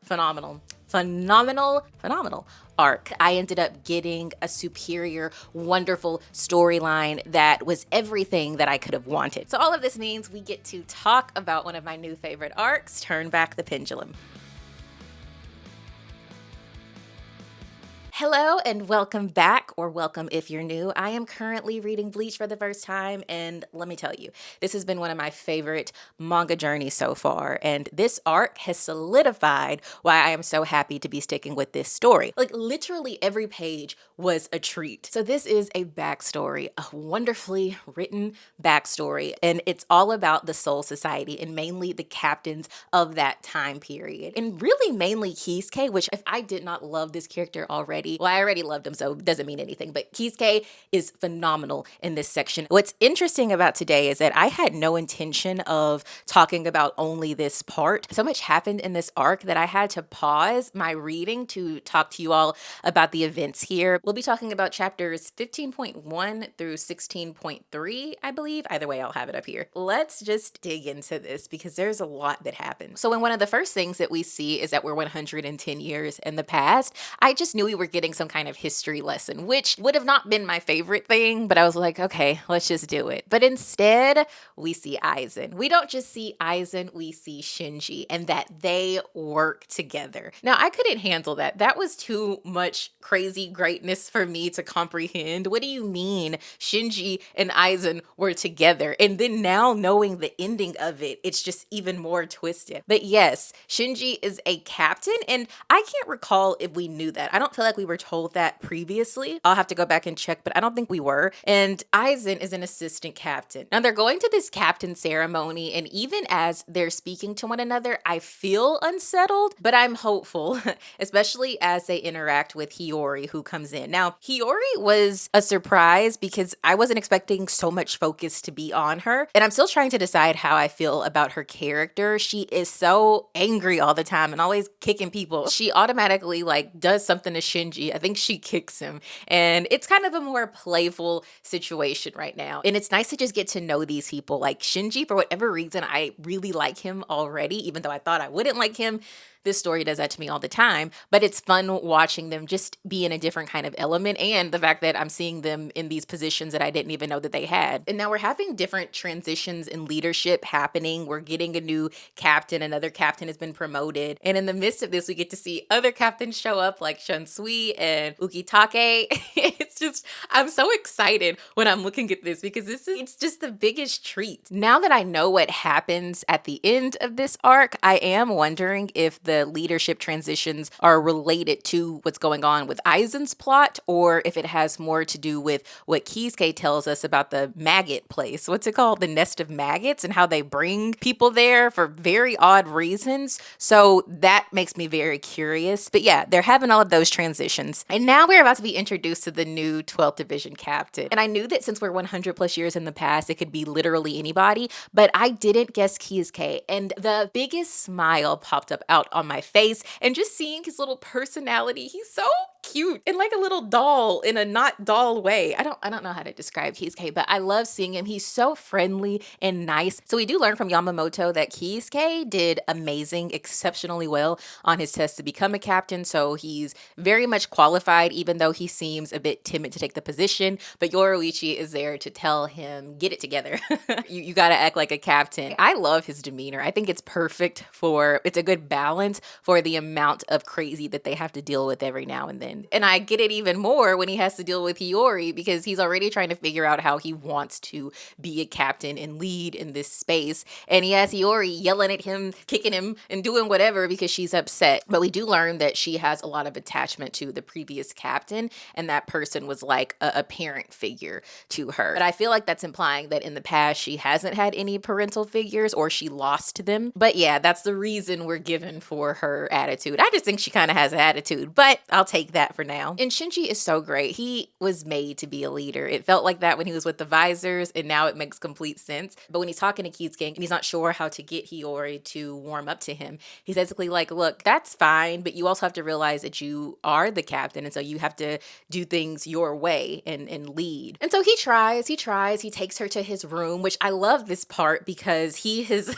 phenomenal arc. I ended up getting a superior, wonderful storyline that was everything that I could have wanted. So all of this means we get to talk about one of my new favorite arcs, Turn Back the Pendulum. Hello and welcome back, or welcome if you're new. I am currently reading Bleach for the first time, and let me tell you, this has been one of my favorite manga journeys so far, and this arc has solidified why I am so happy to be sticking with this story. Like, literally every page was a treat. So this is a backstory, a wonderfully written backstory, and it's all about the Soul Society and mainly the captains of that time period. And really mainly Kisuke, which if I did not love this character already, well, I already loved him, so it doesn't mean anything, but Kisuke is phenomenal in this section. What's interesting about today is that I had no intention of talking about only this part. So much happened in this arc that I had to pause my reading to talk to you all about the events here. We'll be talking about chapters 15.1 through 16.3, I believe. Either way, I'll have it up here. Let's just dig into this because there's a lot that happened. So one of the first things that we see is that we're 110 years in the past. I just knew we were getting some kind of history lesson, which would have not been my favorite thing, but I was like, okay, let's just do it. But instead, we see Aizen. We don't just see Aizen, we see Shinji, and that they work together. Now, I couldn't handle that. That was too much crazy greatness for me to comprehend. What do you mean Shinji and Aizen were together? And then now knowing the ending of it, it's just even more twisted. But yes, Shinji is a captain, and I can't recall if we knew that. I don't feel like we were told that previously. I'll have to go back and check, but I don't think we were. And Aizen is an assistant captain. Now they're going to this captain ceremony, and even as they're speaking to one another, I feel unsettled, but I'm hopeful, especially as they interact with Hiyori, who comes in. Now, Hiyori was a surprise because I wasn't expecting so much focus to be on her, and I'm still trying to decide how I feel about her character. She is so angry all the time and always kicking people. She automatically does something to Shinji. I think she kicks him, and it's kind of a more playful situation right now. And it's nice to just get to know these people. Like Shinji, for whatever reason, I really like him already, even though I thought I wouldn't like him. This story does that to me all the time, but it's fun watching them just be in a different kind of element, and the fact that I'm seeing them in these positions that I didn't even know that they had. And now we're having different transitions in leadership happening. We're getting a new captain, another captain has been promoted, and in the midst of this, we get to see other captains show up like Shunsui and Ukitake. It's just, I'm so excited when I'm looking at this because it's just the biggest treat. Now that I know what happens at the end of this arc, I am wondering if the leadership transitions are related to what's going on with Aizen's plot, or if it has more to do with what Kisuke tells us about the maggot place. What's it called? The nest of maggots, and how they bring people there for very odd reasons. So that makes me very curious. But yeah, they're having all of those transitions. And now we're about to be introduced to the new 12th Division captain. And I knew that since we're 100 plus years in the past, it could be literally anybody, but I didn't guess Kisuke. And the biggest smile popped up out on my face, and just seeing his little personality, he's so cute and like a little doll in a not doll way. I don't know how to describe Kisuke, but I love seeing him. He's so friendly and nice. So we do learn from Yamamoto that Kisuke did amazing, exceptionally well on his test to become a captain. So he's very much qualified, even though he seems a bit timid to take the position. But Yoruichi is there to tell him, get it together. You got to act like a captain. I love his demeanor. I think it's perfect it's a good balance for the amount of crazy that they have to deal with every now and then. And I get it even more when he has to deal with Hiyori, because he's already trying to figure out how he wants to be a captain and lead in this space. And he has Hiyori yelling at him, kicking him, and doing whatever because she's upset. But we do learn that she has a lot of attachment to the previous captain, and that person was like a parent figure to her. But I feel like that's implying that in the past she hasn't had any parental figures, or she lost them. But yeah, that's the reason we're given for her attitude. I just think she kind of has an attitude, but I'll take that for now. And Shinji is so great. He was made to be a leader. It felt like that when he was with the Visors, and now it makes complete sense. But when he's talking to Kisuke and he's not sure how to get Hiyori to warm up to him, he's basically like, look, that's fine, but you also have to realize that you are the captain, and so you have to do things your way and lead. And so he tries, he takes her to his room, which I love this part because he has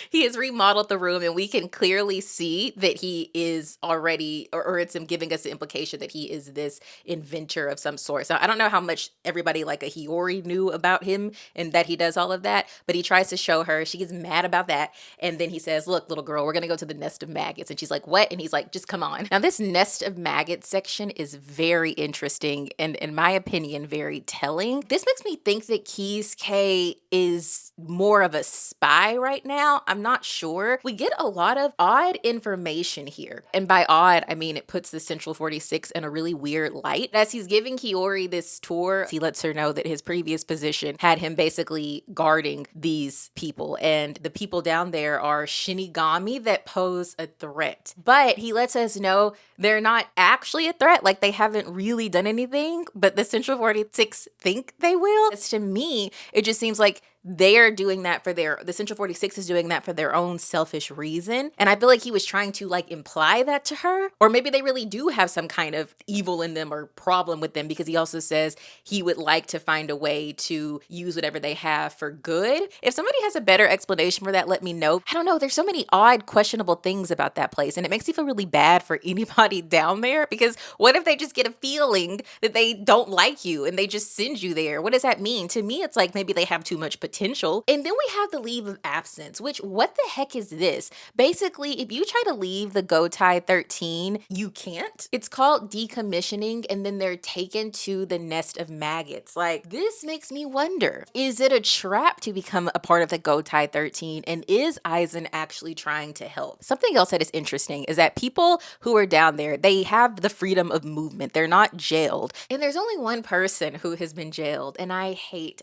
he has remodeled the room, and we can clearly clearly see that he is already, or it's him giving us the implication that he is this inventor of some sort. So I don't know how much everybody like a Hiyori knew about him and that he does all of that, but he tries to show her. She gets mad about that. And then he says, look, little girl, we're going to go to the nest of maggots. And she's like, what? And he's like, just come on. Now, this nest of maggots section is very interesting and, in my opinion, very telling. This makes me think that Kisuke is more of a spy right now. I'm not sure. We get a lot of odd information here. And by odd, I mean it puts the Central 46 in a really weird light. As he's giving Hiyori this tour, he lets her know that his previous position had him basically guarding these people. And the people down there are Shinigami that pose a threat. But he lets us know they're not actually a threat. Like, they haven't really done anything, but the Central 46 think they will. As to me, it just seems like they're doing that for the Central 46 is doing that for their own selfish reason. And I feel like he was trying to like imply that to her. Or maybe they really do have some kind of evil in them or problem with them, because he also says he would like to find a way to use whatever they have for good. If somebody has a better explanation for that, let me know. I don't know. There's so many odd, questionable things about that place. And it makes me feel really bad for anybody down there, because what if they just get a feeling that they don't like you and they just send you there? What does that mean? To me, it's like maybe they have too much potential. And then we have the leave of absence, which, what the heck is this? Basically, if you try to leave the Gotai 13, you can't. It's called decommissioning, and then they're taken to the nest of maggots. Like, this makes me wonder, is it a trap to become a part of the Gotai 13? And is Aizen actually trying to help? Something else that is interesting is that people who are down there, they have the freedom of movement. They're not jailed. And there's only one person who has been jailed. And I hate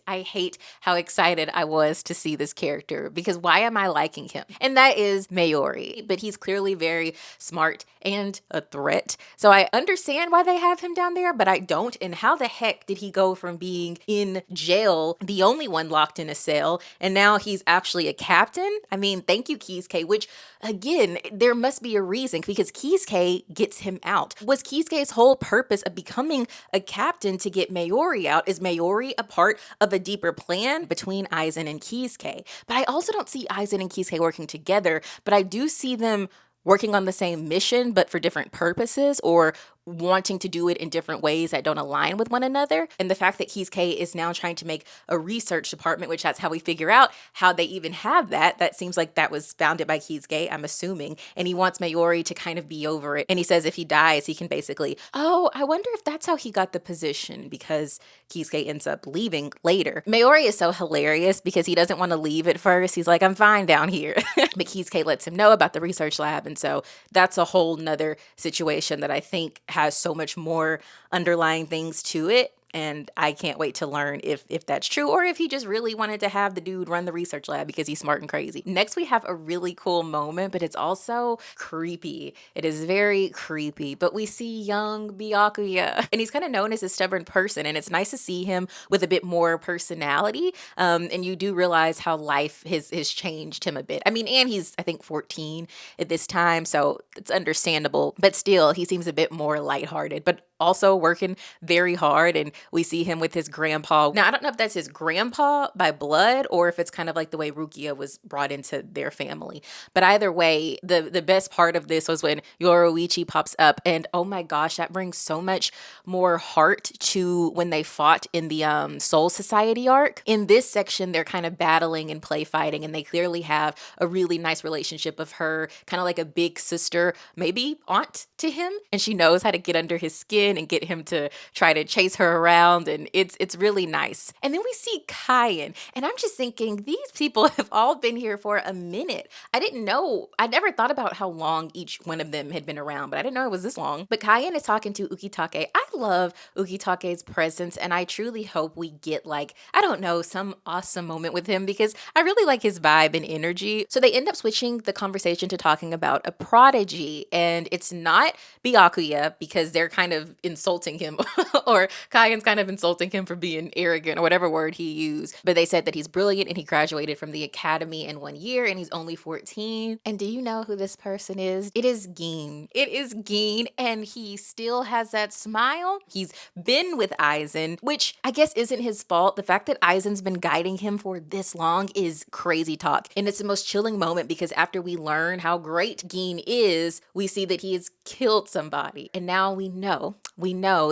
how excited I was to see this character, because why am I liking him? And that is Mayuri. But he's clearly very smart and a threat. So I understand why they have him down there, but I don't. And how the heck did he go from being in jail, the only one locked in a cell, and now he's actually a captain? I mean, thank you, Kisuke, which, again, there must be a reason, because Kisuke gets him out. Was Kisuke's whole purpose of becoming a captain to get Mayuri out? Is Mayuri a part of a deeper plan between Aizen and Kisuke? But I also don't see Aizen and Kisuke working together, but I do see them working on the same mission, but for different purposes, or wanting to do it in different ways that don't align with one another. And the fact that Kisuke is now trying to make a research department, which that's how we figure out how they even have that. That seems like that was founded by Kisuke, I'm assuming. And he wants Mayuri to kind of be over it. And he says if he dies, he can basically, oh, I wonder if that's how he got the position, because Kisuke ends up leaving later. Mayuri is so hilarious because he doesn't want to leave at first. He's like, I'm fine down here. But Kisuke lets him know about the research lab. And so that's a whole nother situation that I think has so much more underlying things to it. And I can't wait to learn if that's true, or if he just really wanted to have the dude run the research lab because he's smart and crazy. Next, we have a really cool moment, but it's also creepy. It is very creepy. But we see young Byakuya, and he's kind of known as a stubborn person, and it's nice to see him with a bit more personality. And you do realize how life has changed him a bit. I mean, and he's, I think, 14 at this time, so it's understandable. But still, he seems a bit more lighthearted, but also working very hard. And we see him with his grandpa. Now, I don't know if that's his grandpa by blood, or if it's kind of like the way Rukia was brought into their family. But either way, the best part of this was when Yoruichi pops up, and oh my gosh, that brings so much more heart to when they fought in the Soul Society arc. In this section, they're kind of battling and play fighting, and they clearly have a really nice relationship of her, kind of like a big sister, maybe aunt to him, and she knows how to get under his skin and get him to try to chase her around, and it's really nice. And then we see Kaien, and I'm just thinking, these people have all been here for a minute. I didn't know, I never thought about how long each one of them had been around, but I didn't know it was this long. But Kaien is talking to Ukitake. I love Ukitake's presence, and I truly hope we get, like, I don't know, some awesome moment with him, because I really like his vibe and energy. So they end up switching the conversation to talking about a prodigy, and it's not Byakuya, because they're kind of insulting him or Kaien's kind of insulting him for being arrogant or whatever word he used. But they said that he's brilliant and he graduated from the academy in 1 year and he's only 14. And do you know who this person is? It is Gin. It is Gin, and he still has that smile. He's been with Aizen, which I guess isn't his fault. The fact that Aizen's been guiding him for this long is crazy talk. And it's the most chilling moment because after we learn how great Gin is, we see that he has killed somebody. And now we know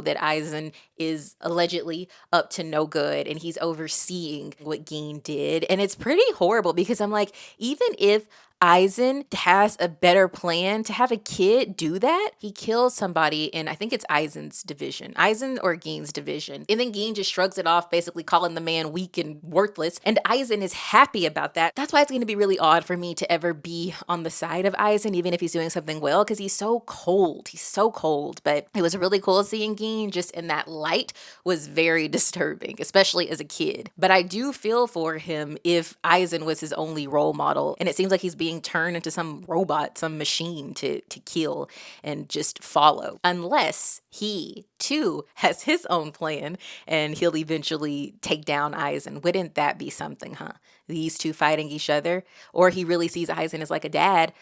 that Aizen is allegedly up to no good and he's overseeing what Gin did. And it's pretty horrible because I'm like, even if Aizen has a better plan to have a kid do that, he kills somebody in, I think it's Aizen's division, Aizen or Gin's division. And then Gin just shrugs it off, basically calling the man weak and worthless. And Aizen is happy about that. That's why it's going to be really odd for me to ever be on the side of Aizen, even if he's doing something well, because he's so cold. He's so cold. But it was really cool seeing Gin just in that light was very disturbing, especially as a kid. But I do feel for him if Aizen was his only role model. And it seems like he's being turned into some robot, some machine to kill and just follow. Unless he too has his own plan and he'll eventually take down Aizen. Wouldn't that be something, huh? These two fighting each other, or he really sees Aizen as like a dad.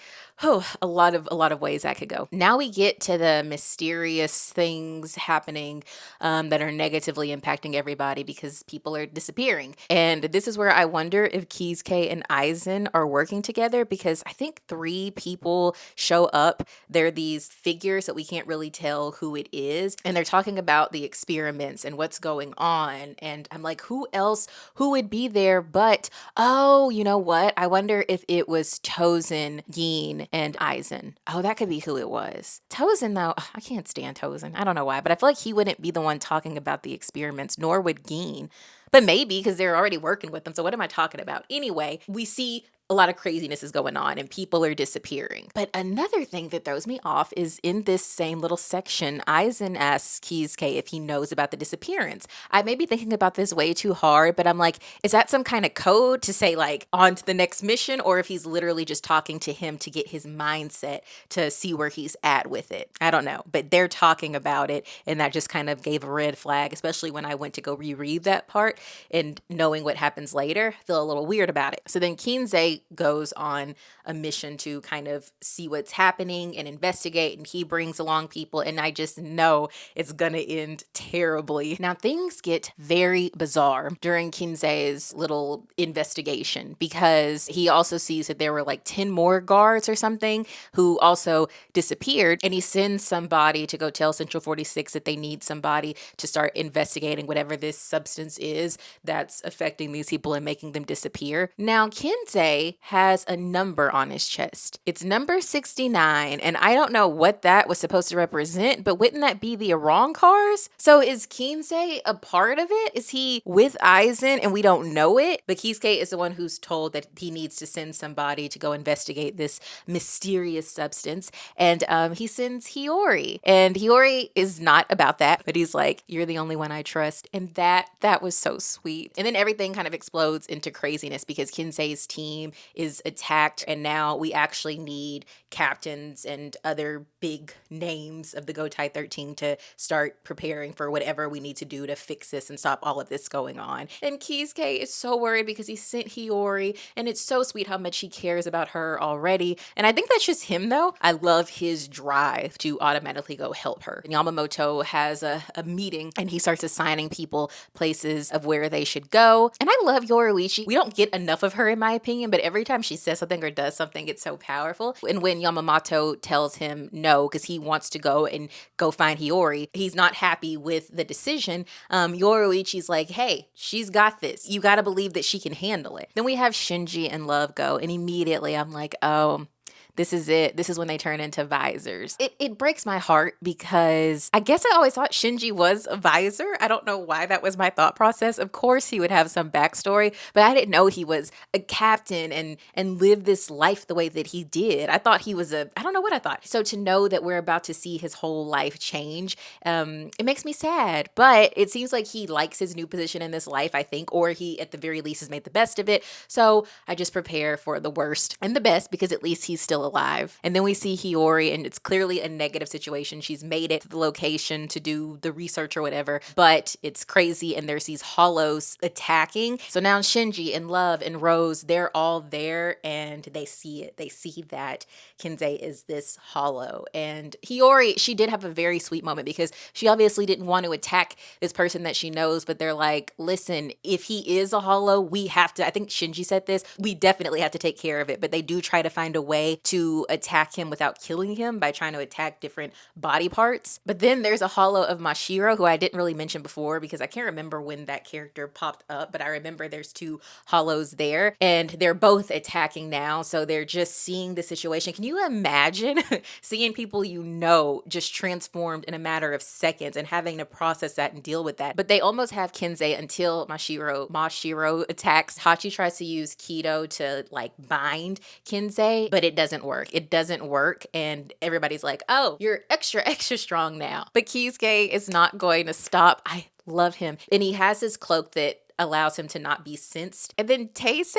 Oh, a lot of ways that could go. Now we get to the mysterious things happening that are negatively impacting everybody because people are disappearing. And this is where I wonder if Kisuke and Aizen are working together because I think 3 people show up. They're these figures that we can't really tell who it is. And they're talking about the experiments and what's going on. And I'm like, who else? Who would be there? But, oh, you know what? I wonder if it was Tozen, Gin, and Aizen. Oh, that could be who it was. Tozen, though, I can't stand Tozen. I don't know why, but I feel like he wouldn't be the one talking about the experiments, nor would Gin. But maybe because they're already working with them. So what am I talking about? Anyway, we see a lot of craziness is going on and people are disappearing. But another thing that throws me off is in this same little section, Aizen asks Kisuke if he knows about the disappearance. I may be thinking about this way too hard, but I'm like, is that some kind of code to say like on to the next mission, or if he's literally just talking to him to get his mindset to see where he's at with it? I don't know, but they're talking about it and that just kind of gave a red flag, especially when I went to go reread that part and knowing what happens later, I feel a little weird about it. So then Kinsei goes on a mission to kind of see what's happening and investigate, and he brings along people, and I just know it's gonna end terribly. Now things get very bizarre during Kinsei's little investigation because he also sees that there were like 10 more guards or something who also disappeared, and he sends somebody to go tell Central 46 that they need somebody to start investigating whatever this substance is that's affecting these people and making them disappear. Now Kinsei has a number on his chest. It's number 69, and I don't know what that was supposed to represent, but wouldn't that be the Arankars? So is Kinsei a part of it? Is he with Aizen and we don't know it? But Kisuke is the one who's told that he needs to send somebody to go investigate this mysterious substance, and he sends Hiyori, and Hiyori is not about that, but he's like, you're the only one I trust, and that was so sweet. And then everything kind of explodes into craziness because Kinsei's team is attacked, and now we actually need captains and other big names of the Gotai 13 to start preparing for whatever we need to do to fix this and stop all of this going on. And Kisuke is so worried because he sent Hiyori, and it's so sweet how much he cares about her already. And I think that's just him though. I love his drive to automatically go help her. Yamamoto has a meeting and he starts assigning people places of where they should go. And I love Yoruichi. We don't get enough of her in my opinion, but every time she says something or does something, it's so powerful. And when Yamamoto tells him no, because he wants to go find Hiyori, he's not happy with the decision. Yoruichi's like, hey, she's got this. You got to believe that she can handle it. Then we have Shinji and Love go, and immediately I'm like, oh, this is it. This is when they turn into Visors. It breaks my heart because I guess I always thought Shinji was a Visor. I don't know why that was my thought process. Of course he would have some backstory, but I didn't know he was a captain and lived this life the way that he did. I thought he was I don't know what I thought. So to know that we're about to see his whole life change, it makes me sad, but it seems like he likes his new position in this life, I think, or he at the very least has made the best of it. So I just prepare for the worst and the best because at least he's still still alive. And then we see Hiyori, and it's clearly a negative situation. She's made it to the location to do the research or whatever, but it's crazy and there's these hollows attacking. So now Shinji and Love and Rose, they're all there and they see it. They see that Kinsei is this hollow. And Hiyori, she did have a very sweet moment because she obviously didn't want to attack this person that she knows, but they're like, listen, if he is a hollow, we have to, I think Shinji said this, we definitely have to take care of it. But they do try to find a way to attack him without killing him by trying to attack different body parts. But then there's a hollow of Mashiro, who I didn't really mention before because I can't remember when that character popped up, but I remember there's two hollows there and they're both attacking now. So they're just seeing the situation. Can you imagine seeing people you know just transformed in a matter of seconds and having to process that and deal with that? But they almost have Kinsei until Mashiro attacks. Hachi tries to use Kido to like bind Kinsei, but it doesn't work. It doesn't work. And everybody's like, oh, you're extra strong now. But Kisuke is not going to stop. I love him. And he has his cloak that allows him to not be sensed. And then Taisei,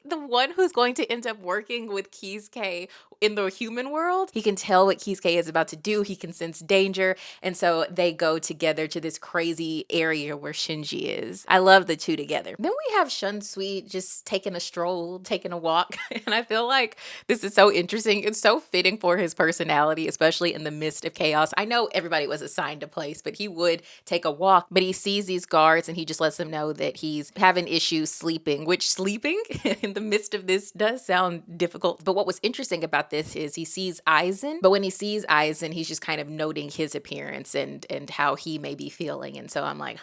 the one who's going to end up working with Kisuke in the human world, he can tell what Kisuke is about to do. He can sense danger. And so they go together to this crazy area where Shinji is. I love the two together. Then we have Shunsui just taking a stroll, taking a walk. And I feel like this is so interesting. It's so fitting for his personality, especially in the midst of chaos. I know everybody was assigned a place, but he would take a walk. But he sees these guards and he just lets them know that he's having issues sleeping, which sleeping in the midst of this does sound difficult. But what was interesting about this is he sees Aizen, but when he sees Aizen, he's just kind of noting his appearance and how he may be feeling. And so I'm like,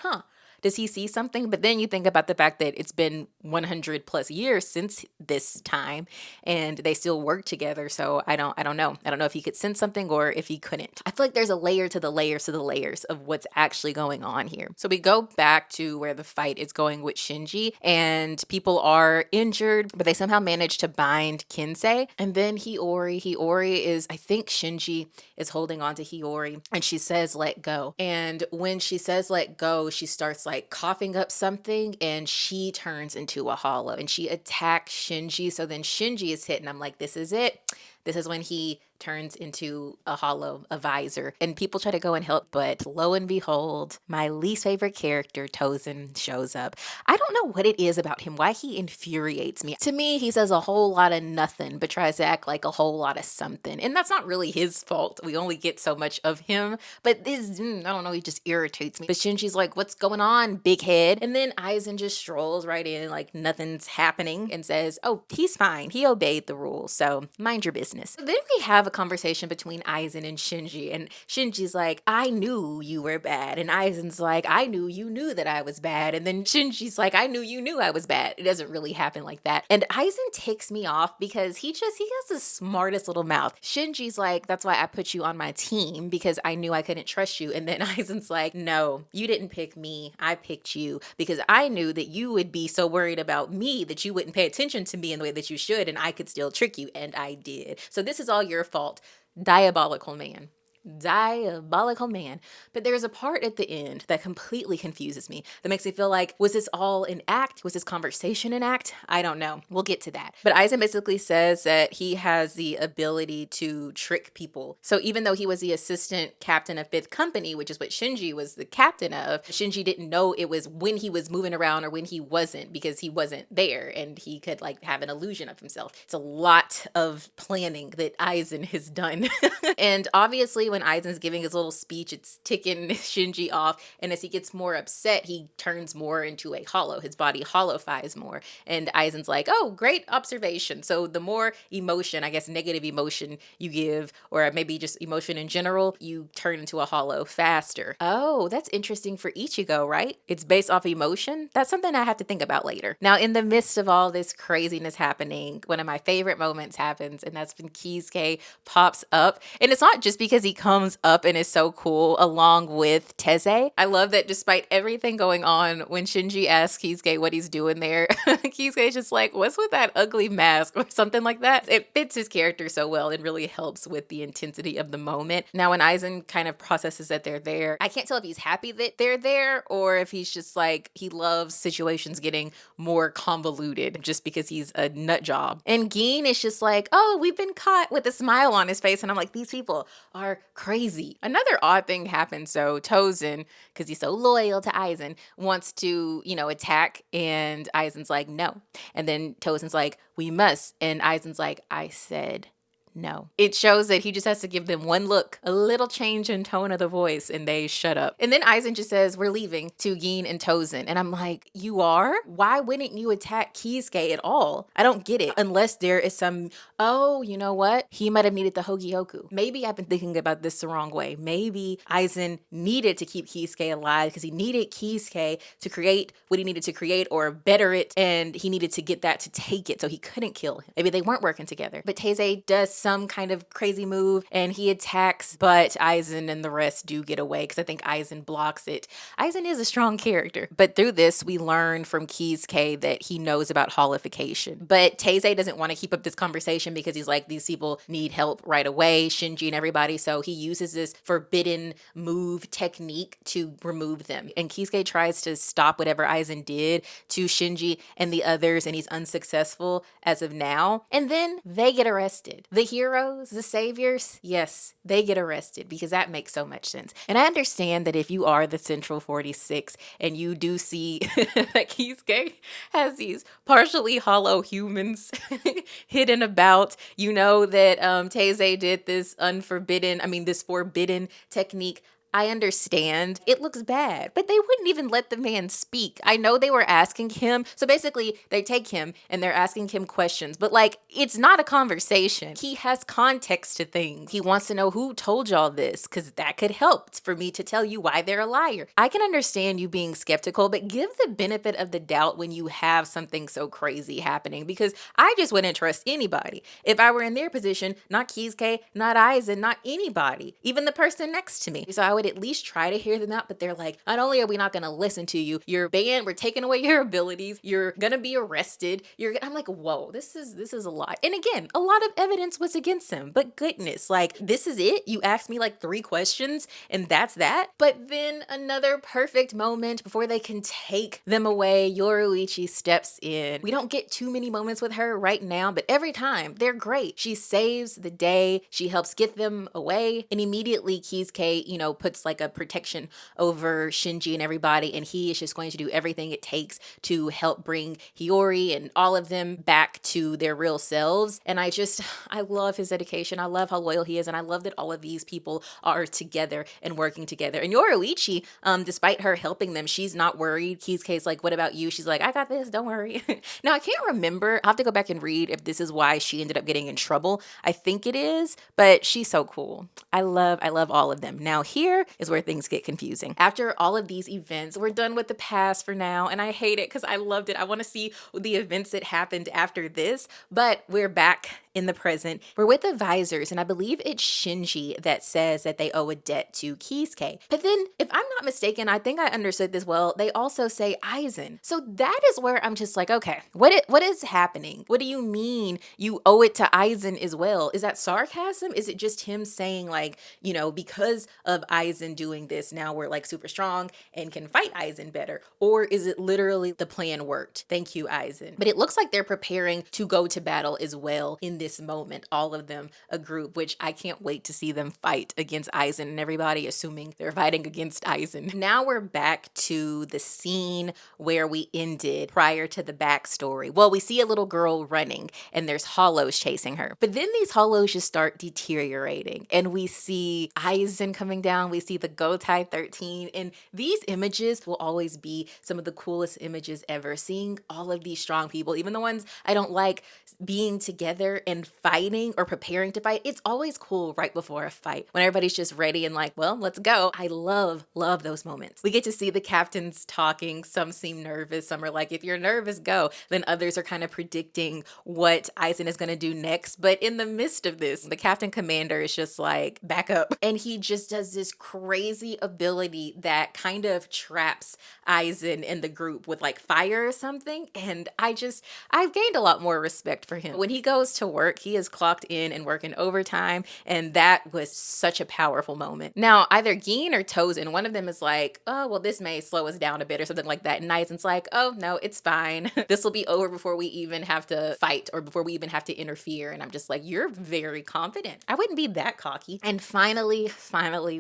does he see something? But then you think about the fact that it's been 100 plus years since this time and they still work together. So I don't know. I don't know if he could sense something or if he couldn't. I feel like there's a layer to the layers to the layers of what's actually going on here. So we go back to where the fight is going with Shinji and people are injured, but they somehow manage to bind Kinsei. And then Hiyori is, I think Shinji is holding on to Hiyori and she says, let go. And when she says, let go, she starts like coughing up something and she turns into a hollow and she attacks Shinji. So then Shinji is hit and I'm like, this is it. This is when he turns into a hollow, a visor. And people try to go and help, but lo and behold, my least favorite character, Tozen, shows up. I don't know what it is about him, why he infuriates me. To me, he says a whole lot of nothing, but tries to act like a whole lot of something. And that's not really his fault. We only get so much of him. But this, I don't know, he just irritates me. But Shinji's like, what's going on, big head? And then Aizen just strolls right in like nothing's happening and says, oh, he's fine. He obeyed the rules, so mind your business. So then we have a conversation between Aizen and Shinji, and Shinji's like, I knew you were bad, and Aizen's like, I knew you knew that I was bad, and then Shinji's like, I knew you knew I was bad. It doesn't really happen like that. And Aizen takes me off because he has the smartest little mouth. Shinji's like, that's why I put you on my team because I knew I couldn't trust you. And then Aizen's like, no, you didn't pick me. I picked you because I knew that you would be so worried about me that you wouldn't pay attention to me in the way that you should, and I could still trick you, and I did. So this is all your fault. Diabolical man. But there's a part at the end that completely confuses me, that makes me feel like, was this all an act? Was this conversation an act? I don't know. We'll get to that. But Aizen basically says that he has the ability to trick people. So even though he was the assistant captain of Fifth Company, which is what Shinji was the captain of, Shinji didn't know it was when he was moving around or when he wasn't, because he wasn't there and he could like have an illusion of himself. It's a lot of planning that Aizen has done. And obviously when Aizen's giving his little speech, it's ticking Shinji off. And as he gets more upset, he turns more into a hollow. His body hollowifies more. And Aizen's like, oh, great observation. So the more emotion, I guess negative emotion you give, or maybe just emotion in general, you turn into a hollow faster. Oh, that's interesting for Ichigo, right? It's based off emotion. That's something I have to think about later. Now, in the midst of all this craziness happening, one of my favorite moments happens, and that's when Kisuke pops up. And it's not just because he comes comes up and is so cool along with Teze. I love that despite everything going on, when Shinji asks Kisuke what he's doing there, Kisuke's just like, what's with that ugly mask or something like that? It fits his character so well and really helps with the intensity of the moment. Now, when Aizen kind of processes that they're there, I can't tell if he's happy that they're there or if he's just like, he loves situations getting more convoluted just because he's a nut job. And Gin is just like, oh, we've been caught, with a smile on his face. And I'm like, these people are crazy. Another odd thing happens. So Tozen, because he's so loyal to Aizen, wants to, attack. And Aizen's like, no. And then Tozen's like, we must. And Aizen's like, I said no. It shows that he just has to give them one look, a little change in tone of the voice, and they shut up. And then Aizen just says, we're leaving, to Gin and Tozen. And I'm like, you are? Why wouldn't you attack Kisuke at all? I don't get it. Unless there is some, oh, you know what? He might have needed the Hogyoku. Maybe I've been thinking about this the wrong way. Maybe Aizen needed to keep Kisuke alive because he needed Kisuke to create what he needed to create or better it. And he needed to get that to take it so he couldn't kill him. Maybe they weren't working together. But Teze does some kind of crazy move and he attacks, but Aizen and the rest do get away because I think Aizen blocks it. Aizen is a strong character, but through this we learn from Kisuke that he knows about holification. But Teze doesn't want to keep up this conversation because he's like, these people need help right away, Shinji and everybody, so he uses this forbidden move technique to remove them. And Kisuke tries to stop whatever Aizen did to Shinji and the others, and he's unsuccessful as of now. And then they get arrested. The heroes, the saviors, yes, they get arrested because that makes so much sense. And I understand that if you are the Central 46 and you do see that Kisuke has these partially hollow humans hidden about, you know that Teze did this this forbidden technique. I understand it looks bad, but they wouldn't even let the man speak. I know they were asking him. So basically they take him and they're asking him questions, but like, it's not a conversation. He has context to things. He wants to know who told y'all this, because that could help for me to tell you why they're a liar. I can understand you being skeptical, but give the benefit of the doubt when you have something so crazy happening, because I just wouldn't trust anybody. If I were in their position, not Kisuke, not Aizen, not anybody, even the person next to me. So I would at least try to hear them out, but they're like, not only are we not going to listen to you, you're banned, we're taking away your abilities, you're going to be arrested. I'm like, whoa, this is a lot. And again, a lot of evidence was against him, but goodness, like, this is it? You asked me like 3 questions and that's that? But then another perfect moment before they can take them away, Yoruichi steps in. We don't get too many moments with her right now, but every time they're great. She saves the day. She helps get them away. And immediately Kisuke, puts like a protection over Shinji and everybody, and he is just going to do everything it takes to help bring Hiyori and all of them back to their real selves. And I love his dedication. I love how loyal he is, and I love that all of these people are together and working together. And Yoruichi, despite her helping them, she's not worried. Kisuke's like, what about you? She's like, I got this, don't worry. Now, I can't remember. I'll have to go back and read if this is why she ended up getting in trouble. I think it is, but she's so cool. I love all of them. Now, here is where things get confusing. After all of these events, we're done with the past for now, and I hate it because I loved it. I want to see the events that happened after this, but we're back in the present. We're with the Visors, and I believe it's Shinji that says that they owe a debt to Kisuke. But then, if I'm not mistaken, I think I understood this well, they also say Aizen. So that is where I'm just like, okay, what is happening? What do you mean you owe it to Aizen as well? Is that sarcasm? Is it just him saying like, because of Aizen doing this, now we're like super strong and can fight Aizen better? Or is it literally the plan worked? Thank you, Aizen. But it looks like they're preparing to go to battle as well in this moment, all of them a group, which I can't wait to see them fight against Aizen and everybody, assuming they're fighting against Aizen. Now we're back to the scene where we ended prior to the backstory. Well, we see a little girl running and there's hollows chasing her, but then these hollows just start deteriorating and we see Aizen coming down, we see the Gotai 13, and these images will always be some of the coolest images ever. Seeing all of these strong people, even the ones I don't like, being together and and fighting or preparing to fight. It's always cool right before a fight when everybody's just ready and like, well, let's go. I love those moments. We get to see the captains talking. Some seem nervous. Some are like, if you're nervous, go. Then others are kind of predicting what Aizen is going to do next. But in the midst of this, the captain commander is just like, back up. And he just does this crazy ability that kind of traps Aizen in the group with like fire or something. And I've gained a lot more respect for him. When he goes to work, he is clocked in and working overtime. And that was such a powerful moment. Now, either Gin or Tozen, one of them is like, oh, well, this may slow us down a bit or something like that. And Aizen's like, oh, no, it's fine. This will be over before we even have to fight or before we even have to interfere. And I'm just like, you're very confident. I wouldn't be that cocky. And finally,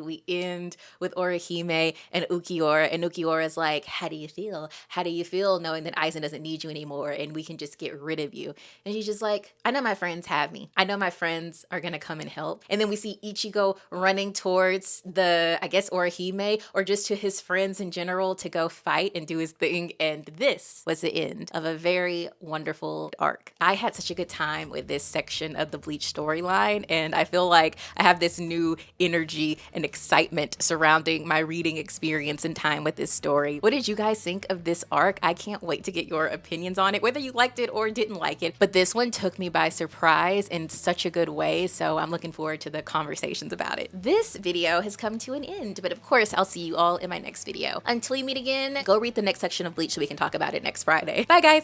we end with Orihime and Ukiura. And Ukiura is like, how do you feel? How do you feel knowing that Aizen doesn't need you anymore and we can just get rid of you? And she's just like, I know my friends have me. I know my friends are going to come and help. And then we see Ichigo running towards I guess Orihime or just to his friends in general to go fight and do his thing. And this was the end of a very wonderful arc. I had such a good time with this section of the Bleach storyline, and I feel like I have this new energy and excitement surrounding my reading experience and time with this story. What did you guys think of this arc? I can't wait to get your opinions on it, whether you liked it or didn't like it. But this one took me by surprise in such a good way, so I'm looking forward to the conversations about it. This video has come to an end, but of course, I'll see you all in my next video. Until we meet again, go read the next section of Bleach so we can talk about it next Friday. Bye, guys!